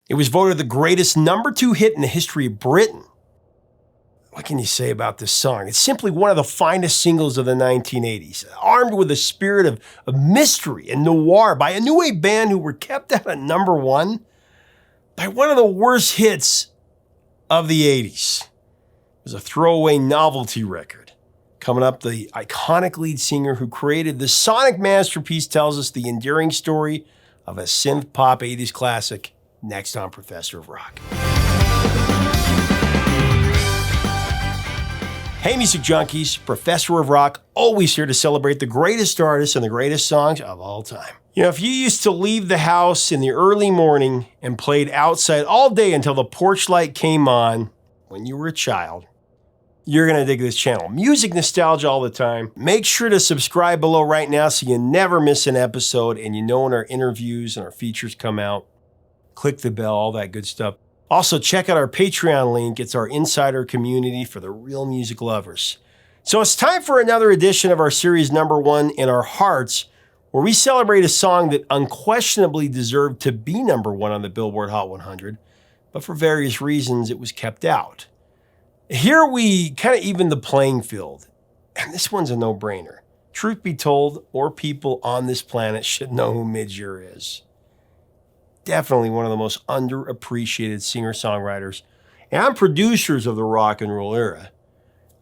It was voted the greatest #2 hit in the history of Britain. What can you say about this song? It's simply one of the finest singles of the 1980s, armed with a spirit of mystery and noir by a new wave band who were kept out at #1 by one of the worst hits of the 80s. It was a throwaway novelty record. Coming up, the iconic lead singer who created the sonic masterpiece tells us the endearing story of a synth pop 80s classic, next on Professor of Rock. Hey music junkies, Professor of Rock, always here to celebrate the greatest artists and the greatest songs of all time. You know, if you used to leave the house in the early morning and played outside all day until the porch light came on when you were a child, you're gonna dig this channel. Music nostalgia all the time. Make sure to subscribe below right now so you never miss an episode and you know when our interviews and our features come out. Click the bell, all that good stuff. Also, check out our Patreon link. It's our insider community for the real music lovers. So it's time for another edition of our series #1 in Our Hearts, where we celebrate a song that unquestionably deserved to be #1 on the Billboard Hot 100, but for various reasons it was kept out. Here we kind of even the playing field, and this one's a no-brainer. Truth be told, more people on this planet should know who Midge Ure is. Definitely one of the most underappreciated singer-songwriters and producers of the rock and roll era.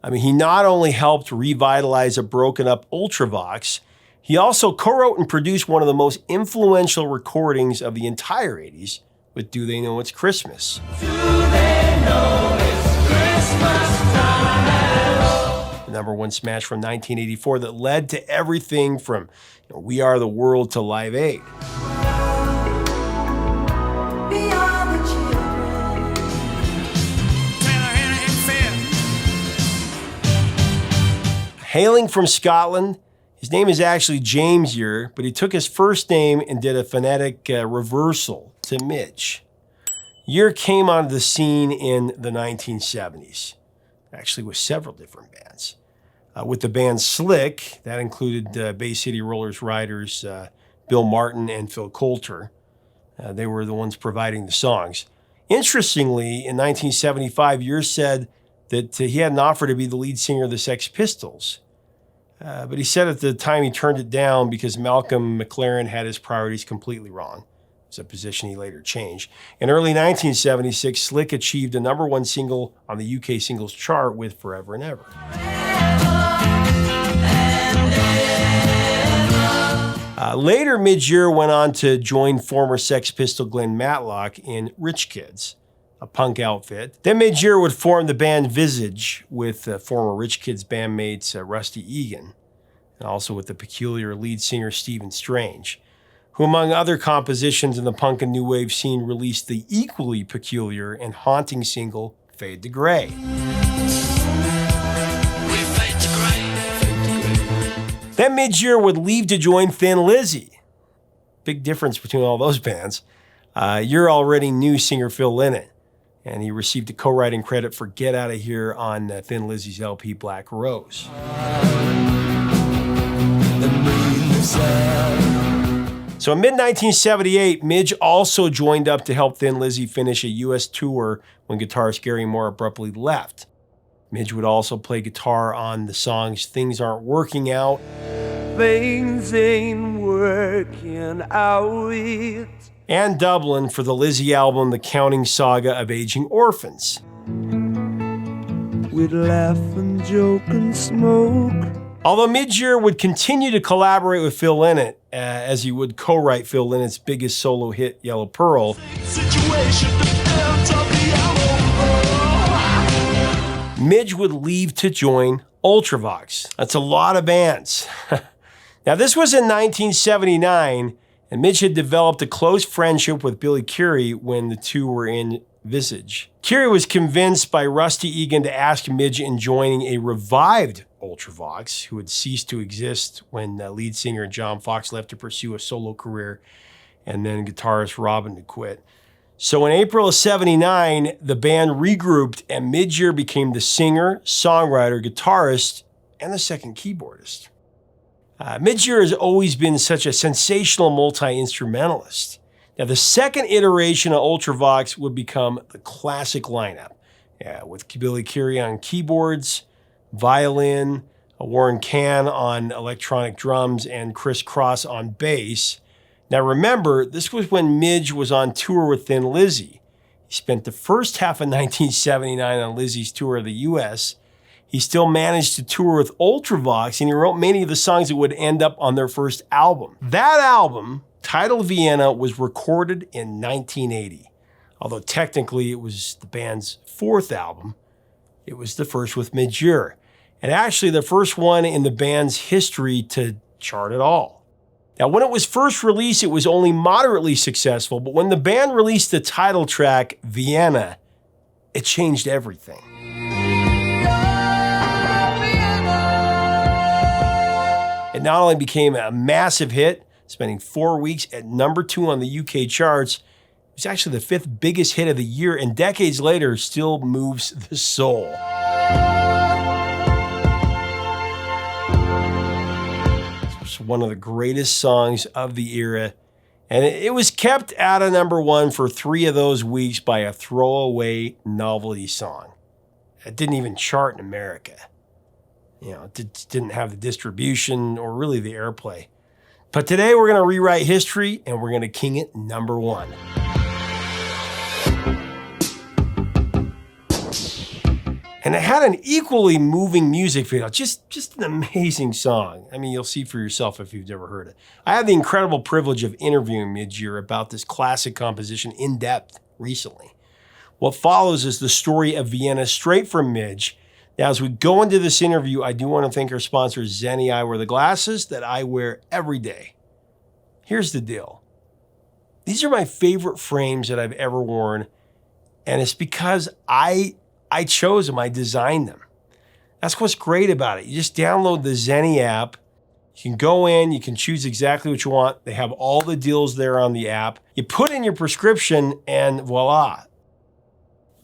I mean, he not only helped revitalize a broken-up Ultravox, he also co-wrote and produced one of the most influential recordings of the entire 80s with Do They Know It's Christmas? Do they know it's Christmas time? The #1 smash from 1984 that led to everything from We Are the World to Live Aid. Hailing from Scotland, his name is actually James Ure, but he took his first name and did a phonetic reversal to Midge. Ure came onto the scene in the 1970s, actually with several different bands. With the band Slick, that included Bay City Rollers riders Bill Martin and Phil Coulter. They were the ones providing the songs. Interestingly, in 1975, Ure said that he had an offer to be the lead singer of the Sex Pistols. But he said at the time he turned it down because Malcolm McLaren had his priorities completely wrong. It's a position he later changed. In early 1976, Slick achieved a #1 single on the UK singles chart with Forever and Ever. Later, Midge Ure went on to join former Sex Pistol Glenn Matlock in Rich Kids, a punk outfit. Then Midge Ure would form the band Visage with former Rich Kids bandmates Rusty Egan, and also with the peculiar lead singer Stephen Strange, who among other compositions in the punk and new wave scene released the equally peculiar and haunting single Fade to Grey. Then Midge Ure would leave to join Thin Lizzy. Big difference between all those bands. Ure already knew singer Phil Lynott, and he received a co-writing credit for Get Outta Here on Thin Lizzy's LP Black Rose. So in mid-1978, Midge also joined up to help Thin Lizzy finish a U.S. tour when guitarist Gary Moore abruptly left. Midge would also play guitar on the songs Things Aren't Working Out, Things Ain't Working Out, and Dublin for the Lizzy album The Counting Saga of Aging Orphans. We'd laugh and joke and smoke. Although Midge Ure would continue to collaborate with Phil Lynott, as he would co-write Phil Lynnott's biggest solo hit, Yellow Pearl, Midge would leave to join Ultravox. That's a lot of bands. Now, this was in 1979, and Midge had developed a close friendship with Billy Currie when the two were in Visage. Currie was convinced by Rusty Egan to ask Midge in joining a revived Ultravox, who had ceased to exist when lead singer John Fox left to pursue a solo career, and then guitarist Robin to quit. So in April of '79, the band regrouped, and Midge Ure became the singer, songwriter, guitarist, and the second keyboardist. Midge Ure has always been such a sensational multi-instrumentalist. Now, the second iteration of Ultravox would become the classic lineup, with Billy Currie on keyboards, violin, Warren Cann on electronic drums, and Chris Cross on bass. Now remember, this was when Midge was on tour with Thin Lizzy. He spent the first half of 1979 on Lizzy's tour of the US. He still managed to tour with Ultravox, and he wrote many of the songs that would end up on their first album. That album, titled Vienna, was recorded in 1980. Although technically it was the band's fourth album, it was the first with Midge Ure, and actually the first one in the band's history to chart at all. Now, when it was first released, it was only moderately successful, but when the band released the title track, Vienna, it changed everything. It not only became a massive hit, spending 4 weeks at #2 on the UK charts, it was actually the 5th biggest hit of the year, and decades later still moves the soul. It's one of the greatest songs of the era, and it was kept out of #1 for 3 of those weeks by a throwaway Novelty song. It didn't even chart in America. It didn't have the distribution or really the airplay. But today we're going to rewrite history, and we're going to king it #1. And it had an equally moving music video, just an amazing song. I mean, you'll see for yourself if you've never heard it. I had the incredible privilege of interviewing Midge Ure about this classic composition in depth recently. What follows is the story of Vienna straight from Midge. Now, as we go into this interview, I do want to thank our sponsor, Zenni Eyewear, the glasses that I wear every day. Here's the deal. These are my favorite frames that I've ever worn, and it's because I chose them, I designed them. That's what's great about it. You just download the Zenni app. You can go in, you can choose exactly what you want. They have all the deals there on the app. You put in your prescription and voila.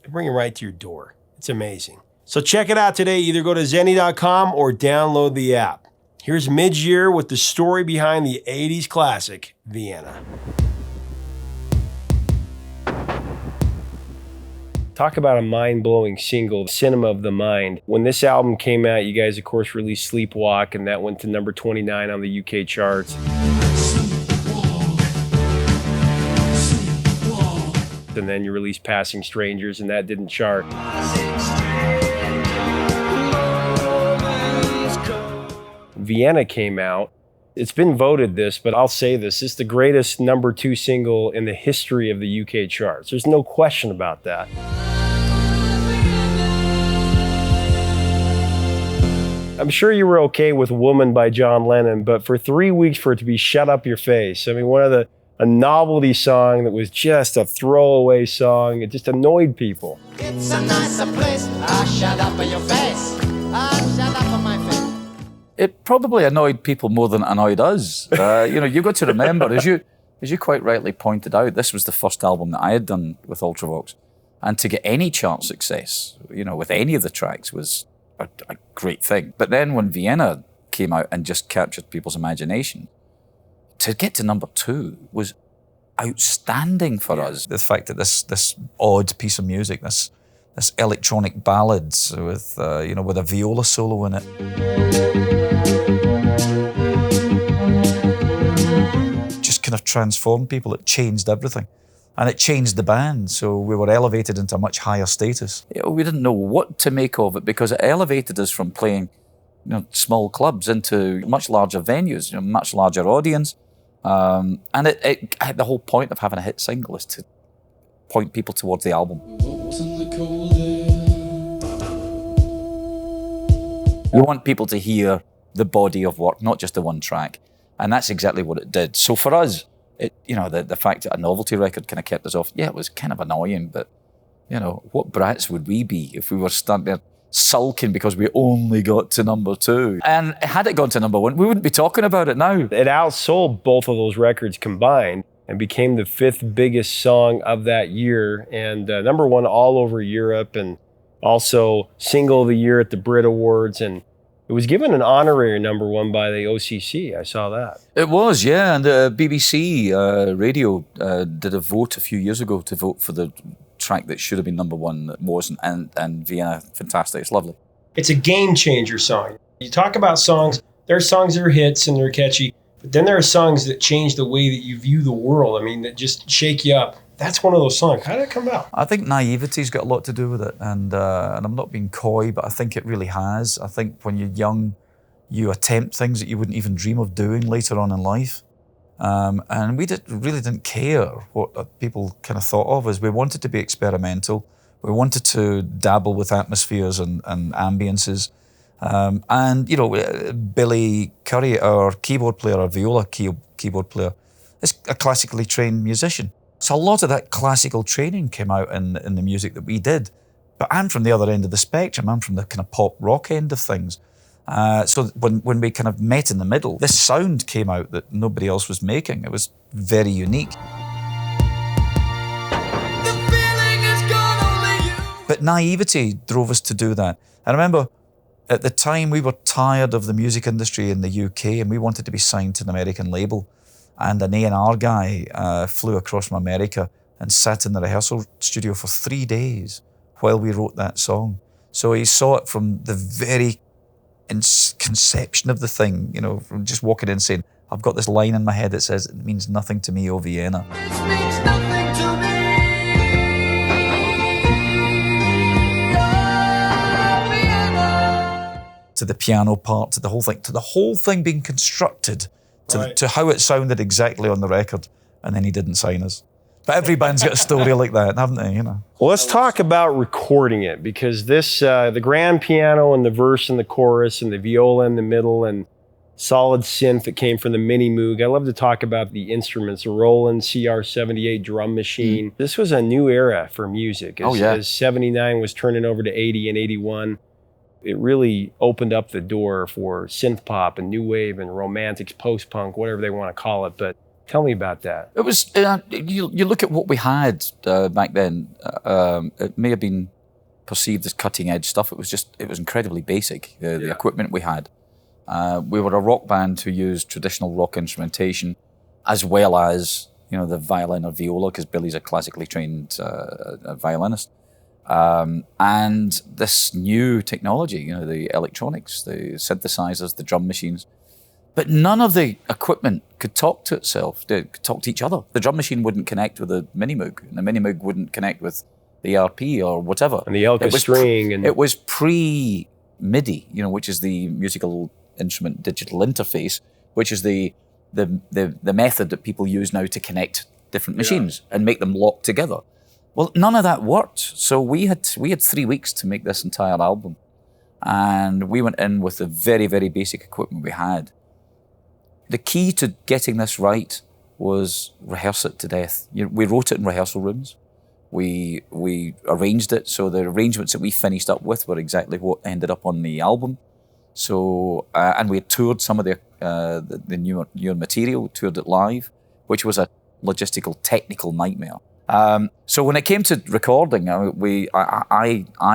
They bring it right to your door. It's amazing. So check it out today. Either go to Zenni.com or download the app. Here's Midge Ure with the story behind the 80s classic, Vienna. Talk about a mind-blowing single, Cinema of the Mind. When this album came out, you guys, of course, released Sleepwalk, and that went to #29 on the UK charts. And then you released Passing Strangers, and that didn't chart. Vienna came out. It's been voted this, but I'll say this. It's the greatest #2 single in the history of the UK charts. There's no question about that. I'm sure you were okay with Woman by John Lennon, but for 3 weeks for it to be Shut Up Your Face, I mean, a novelty song that was just a throwaway song, it just annoyed people. It's a nicer place. Shut up your face. Shut up my face. It probably annoyed people more than it annoyed us. You've got to remember, as you quite rightly pointed out, this was the first album that I had done with Ultravox. And to get any chart success, with any of the tracks was a great thing. But then when Vienna came out and just captured people's imagination, to get to #2 was outstanding for us. The fact that this odd piece of music, this electronic ballads with a viola solo in it. Just kind of transformed people. It changed everything. And it changed the band, so we were elevated into a much higher status. We didn't know what to make of it because it elevated us from playing small clubs into much larger venues, much larger audience. And the whole point of having a hit single is to point people towards the album. You want people to hear the body of work, not just the one track. And that's exactly what it did. So for us, the fact that a novelty record kind of kept us off, it was kind of annoying, but, what brats would we be if we were standing there sulking because we only got to #2? And had it gone to #1, we wouldn't be talking about it now. It outsold both of those records combined and became the 5th biggest song of that year, and #1 all over Europe, and also single of the year at the Brit Awards. And It was given an honorary #1 by the OCC. I saw that. It was, yeah, and the BBC radio did a vote a few years ago to vote for the track that should have been #1 that wasn't, and Vienna, fantastic, it's lovely. It's a game changer song. You talk about songs, there are songs that are hits and they're catchy, but then there are songs that change the way that you view the world. I mean, that just shake you up. That's one of those songs. How did it come about? I think naivety's got a lot to do with it, and I'm not being coy, but I think it really has. I think when you're young, you attempt things that you wouldn't even dream of doing later on in life. And we really didn't care what people kind of thought of us. We wanted to be experimental. We wanted to dabble with atmospheres and ambiences. And, you know, Billy Curry, our keyboard player, our viola keyboard player, is a classically trained musician. So a lot of that classical training came out in the music that we did. But I'm from the other end of the spectrum. I'm from the kind of pop rock end of things. So when we kind of met in the middle, this sound came out that nobody else was making. It was very unique. But naivety drove us to do that. I remember at the time we were tired of the music industry in the UK and we wanted to be signed to an American label. And an A&R guy flew across from America and sat in the rehearsal studio for 3 days while we wrote that song. So he saw it from the very conception of the thing, you know, from just walking in saying, I've got this line in my head that says, it means nothing to me, oh Vienna. This means nothing to me. Oh, Vienna. To the piano part, to the whole thing being constructed, to how it sounded exactly on the record, and then he didn't sign us. But every band's got a story like that, haven't they? You know. Well, let's talk about recording it, because this, the grand piano and the verse and the chorus and the viola in the middle and solid synth that came from the Mini Moog. I love to talk about the instruments, the Roland CR78 drum machine. This was a new era for music. As 79 was turning over to 80 and 81. It really opened up the door for synth pop and new wave and romantics, post-punk, whatever they want to call it. But tell me about that. It was, you look at what we had back then, it may have been perceived as cutting edge stuff. It was incredibly basic, the equipment we had. We were a rock band who used traditional rock instrumentation as well as, you know, the violin or viola, because Billy's a classically trained violinist. And this new technology, you know, the electronics, the synthesizers, the drum machines. But none of the equipment could talk to itself, could talk to each other. The drum machine wouldn't connect with the Mini Moog, and the Mini Moog wouldn't connect with the ERP or whatever. And the Elka string. It was pre-MIDI, you know, which is the musical instrument digital interface, which is the method that people use now to connect different machines and make them lock together. Well, none of that worked. So we had 3 weeks to make this entire album. And we went in with the very, very basic equipment we had. The key to getting this right was rehearse it to death. We wrote it in rehearsal rooms. We arranged it, so the arrangements that we finished up with were exactly what ended up on the album. So, and we had toured some of the newer material, toured it live, which was a logistical, technical nightmare. So when it came to recording, I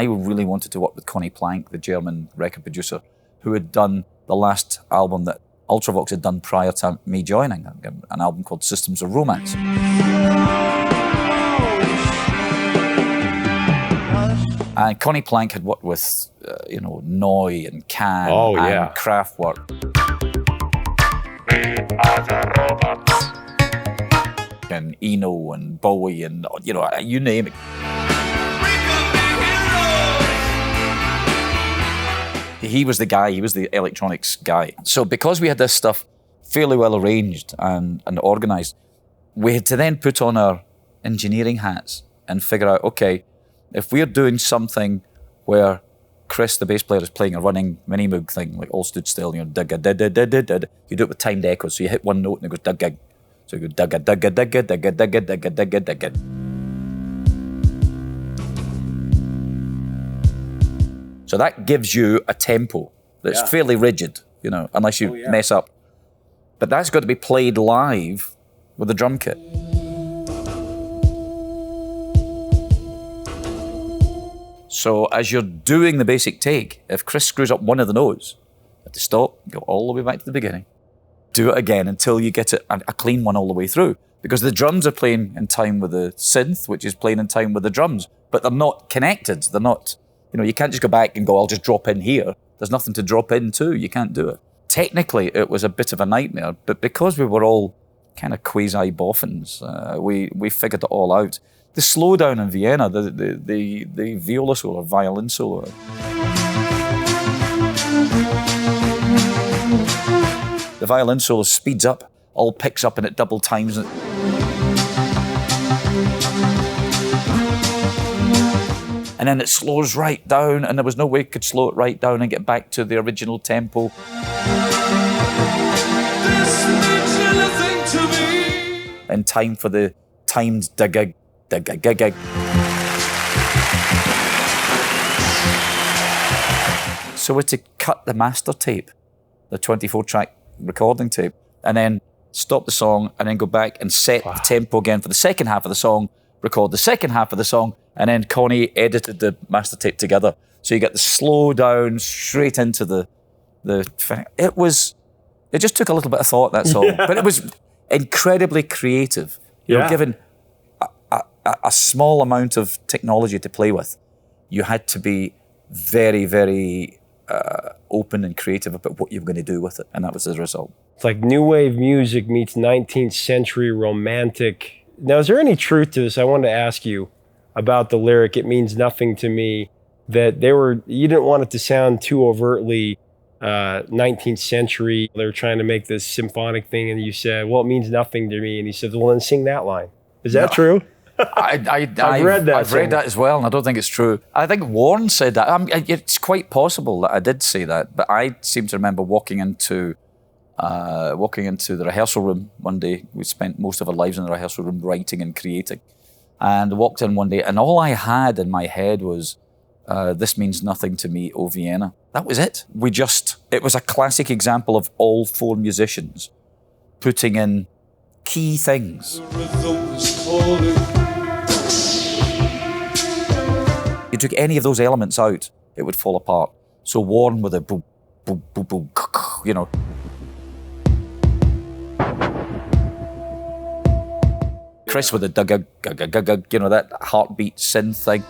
really wanted to work with Conny Plank, the German record producer, who had done the last album that Ultravox had done prior to me joining, an album called Systems of Romance. And Conny Plank had worked with, Noir and Can and Kraftwerk. And Eno and Bowie and, you name it. He was the guy, he was the electronics guy. So because we had this stuff fairly well arranged and organised, we had to then put on our engineering hats and figure out, okay, if we're doing something where Chris, the bass player, is playing a running Mini Moog thing, like all stood still, dugga, da da da da da, you do it with timed echoes, so you hit one note and it goes dugga. So you go dugga, dugga, dugga, dugga, dugga, dugga, dugga, dugga. So that gives you a tempo that's fairly rigid, unless you mess up. But that's got to be played live with the drum kit. So as you're doing the basic take, if Chris screws up one of the notes, At the stop, go all the way back to the beginning. Do it again until you get it a clean one all the way through. Because the drums are playing in time with the synth, which is playing in time with the drums, but they're not connected. They're not, you can't just go back and go, I'll just drop in here. There's nothing to drop into. You can't do it. Technically, it was a bit of a nightmare, but because we were all kind of quasi-boffins, we figured it all out. The slowdown in Vienna, the viola solo, violin solo. The violin solo speeds up, all picks up and it double times. And then it slows right down, and there was no way it could slow it right down and get back to the original tempo. In time for the timed dig. So we had to cut the master tape, the 24-track recording tape, and then stop the song, and then go back and set the tempo again for the second half of the song, record the second half of the song, and then Connie edited the master tape together. So you get the slow down straight into the it just took a little bit of thought, that song. But it was incredibly creative. You know, given a small amount of technology to play with, you had to be very, very open and creative about what you were going to do with it. And that was the result. It's like new wave music meets 19th century romantic. Now, is there any truth to this? I wanted to ask you about the lyric, "It means nothing to me," that you didn't want it to sound too overtly 19th century. They were trying to make this symphonic thing, and you said, well, it means nothing to me. And he said, well, then sing that line. Is that true? I've read that as well, and I don't think it's true. I think Warren said that. It's quite possible that I did say that, but I seem to remember walking into the rehearsal room one day. We spent most of our lives in the rehearsal room writing and creating, and walked in one day, and all I had in my head was, "This means nothing to me, oh Vienna." That was it. It was a classic example of all four musicians putting in key things. You took any of those elements out, it would fall apart. So Warren with a boom, boom, boom, boom, you know. Chris with a dug, you know, that heartbeat synth thing.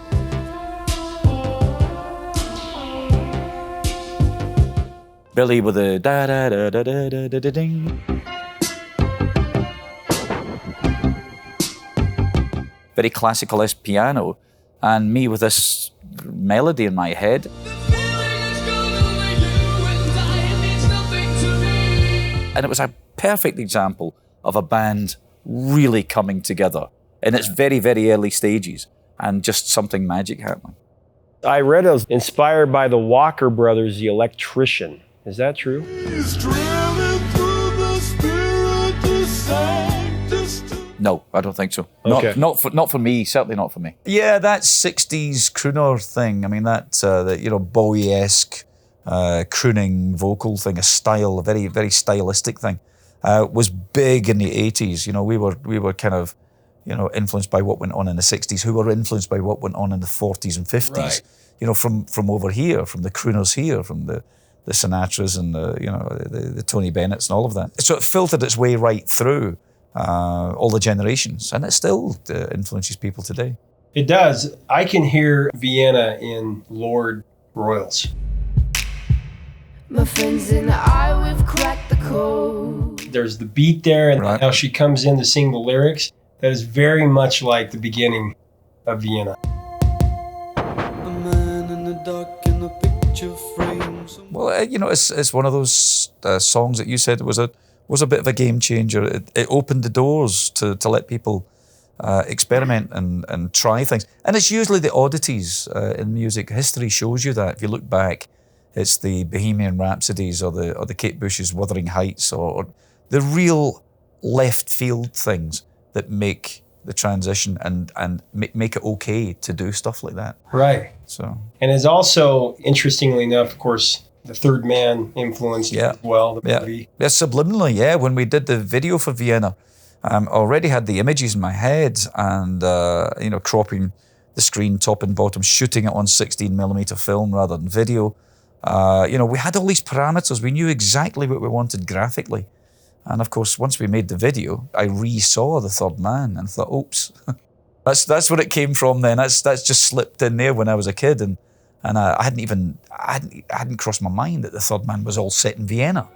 Billy with a da da da da da da da da ding. Very classical-esque piano, and me with this melody in my head. And it was a perfect example of a band really coming together in its very, very early stages, and just something magic happening. I read it was inspired by the Walker Brothers, The Electrician. Is that true? No, I don't think so. Okay. Not for me. Certainly not for me. Yeah, that 60s crooner thing. I mean, that Bowie-esque crooning vocal thing, a very, very stylistic thing, was big in the 80s. You know, we were kind of, you know, influenced by what went on in the 60s, who were influenced by what went on in the 40s and 50s. Right. You know, from over here, from the crooners here, from the Sinatras and the Tony Bennetts and all of that. So it filtered its way right through all the generations, and it still influences people today. It does. I can hear Vienna in Lord Royals. My friends and I, we've cracked the code. There's the beat there, and Right. how she comes in to sing the lyrics. That is very much like the beginning of Vienna. A man in the dark in a picture frame. Well, you know, it's one of those songs that you said was a bit of a game changer. It opened the doors to let people experiment and try things. And it's usually the oddities in music. History shows you that. If you look back, it's the Bohemian Rhapsodies or the Kate Bush's Wuthering Heights or the real left field things that make the transition and make it okay to do stuff like that. Right. So. And it's also, interestingly enough, of course, the Third Man influenced it as well, the movie. Yeah, subliminally, yeah. When we did the video for Vienna, I already had the images in my head and, cropping the screen top and bottom, shooting it on 16mm film rather than video. We had all these parameters. We knew exactly what we wanted graphically. And of course, once we made the video, I re-saw The Third Man and thought, oops, that's where it came from then. That's just slipped in there when I was a kid. And I hadn't crossed my mind that The Third Man was all set in Vienna.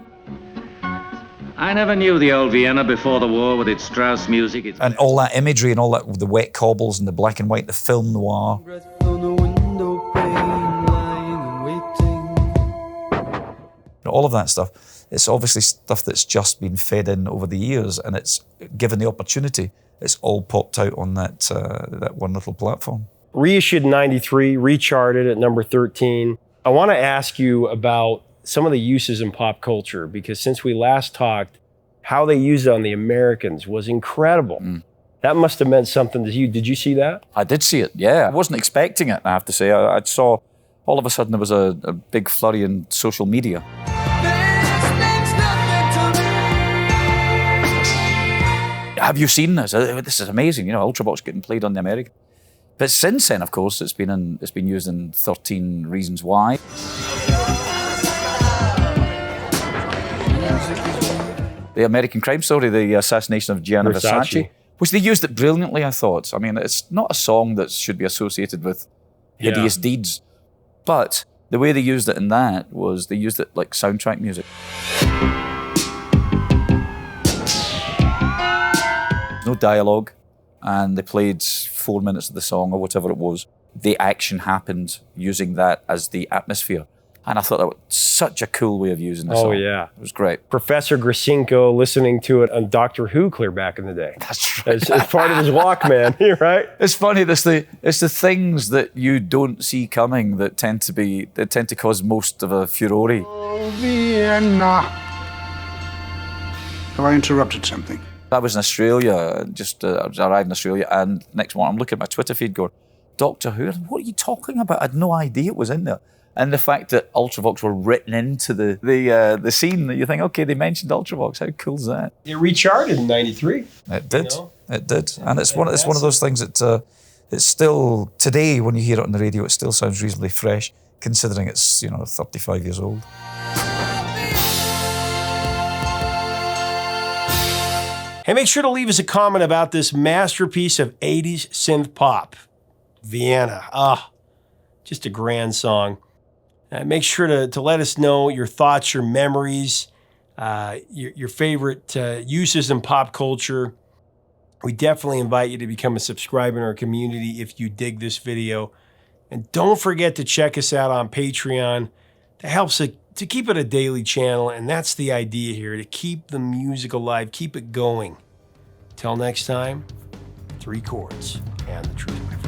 I never knew the old Vienna before the war with its Strauss music. And all that imagery and all that, the wet cobbles and the black and white, the film noir. breath on the window pane, lying and waiting. All of that stuff. It's obviously stuff that's just been fed in over the years, and it's given the opportunity, it's all popped out on that one little platform. Reissued in 93, recharted at number 13. I want to ask you about some of the uses in pop culture, because since we last talked, how they used it on the Americans was incredible. That must have meant something to you. Did you see that? I did see it, yeah. I wasn't expecting it, I have to say. I saw, all of a sudden, there was a big flurry in social media. Have you seen this? This is amazing. Ultravox getting played on the American. But since then, of course, it's been used in 13 Reasons Why. The American Crime Story, the assassination of Gianni Versace, which they used it brilliantly, I thought. I mean, it's not a song that should be associated with hideous deeds, but the way they used it in that was they used it like soundtrack music. No dialogue, and they played 4 minutes of the song or whatever it was. The action happened using that as the atmosphere. And I thought that was such a cool way of using the song. Oh, yeah. It was great. Professor Gracinko listening to it on Doctor Who clear back in the day. That's right. As part of his Walkman, right? It's funny, it's the things that you don't see coming that tend to cause most of a furore. Oh, Vienna. Have I interrupted something? I was in Australia, I arrived in Australia, and next morning I'm looking at my Twitter feed going, Doctor Who? What are you talking about? I had no idea it was in there. And the fact that Ultravox were written into the scene, that you think, okay, they mentioned Ultravox. How cool is that? It recharted in 93. It did. It did. And it's one of those things that it's still, today when you hear it on the radio, it still sounds reasonably fresh, considering it's 35 years old. Hey, make sure to leave us a comment about this masterpiece of 80s synth pop, Vienna. Just a grand song. Make sure to let us know your thoughts, your memories, your favorite uses in pop culture. We definitely invite you to become a subscriber in our community if you dig this video. And don't forget to check us out on Patreon. That helps to keep it a daily channel, and that's the idea here, to keep the music alive, keep it going. Till next time, 3 chords and the truth.